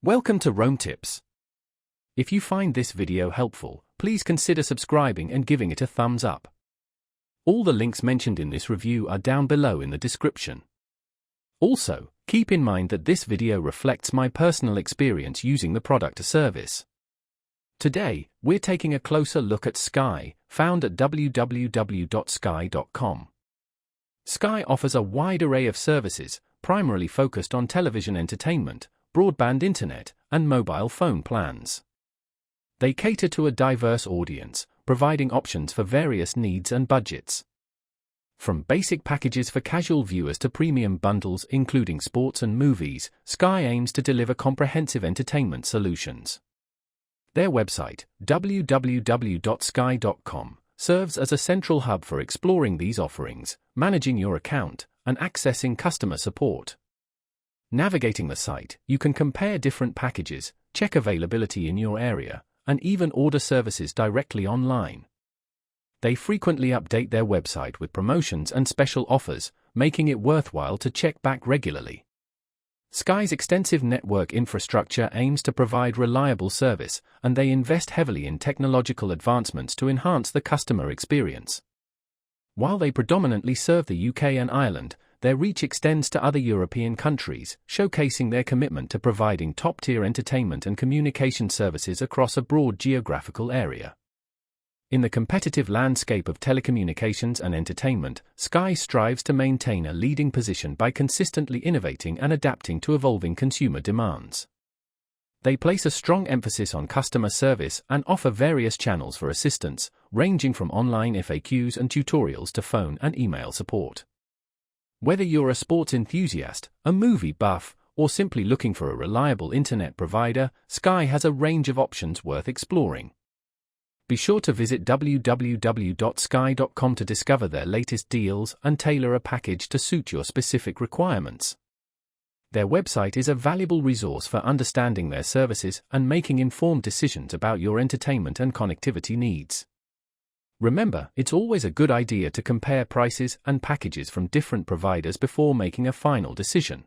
Welcome to Roam Tips. If you find this video helpful, please consider subscribing and giving it a thumbs up. All the links mentioned in this review are down below in the description. Also, keep in mind that this video reflects my personal experience using the product or service. Today, we're taking a closer look at Sky, found at www.sky.com. Sky offers a wide array of services, primarily focused on television entertainment, broadband internet, and mobile phone plans. They cater to a diverse audience, providing options for various needs and budgets. From basic packages for casual viewers to premium bundles including sports and movies, Sky aims to deliver comprehensive entertainment solutions. Their website, www.sky.com, serves as a central hub for exploring these offerings, managing your account, and accessing customer support. Navigating the site, you can compare different packages, check availability in your area, and even order services directly online. They frequently update their website with promotions and special offers, making it worthwhile to check back regularly. Sky's extensive network infrastructure aims to provide reliable service, and they invest heavily in technological advancements to enhance the customer experience. While they predominantly serve the UK and Ireland, their reach extends to other European countries, showcasing their commitment to providing top-tier entertainment and communication services across a broad geographical area. In the competitive landscape of telecommunications and entertainment, Sky strives to maintain a leading position by consistently innovating and adapting to evolving consumer demands. They place a strong emphasis on customer service and offer various channels for assistance, ranging from online FAQs and tutorials to phone and email support. Whether you're a sports enthusiast, a movie buff, or simply looking for a reliable internet provider, Sky has a range of options worth exploring. Be sure to visit www.sky.com to discover their latest deals and tailor a package to suit your specific requirements. Their website is a valuable resource for understanding their services and making informed decisions about your entertainment and connectivity needs. Remember, it's always a good idea to compare prices and packages from different providers before making a final decision.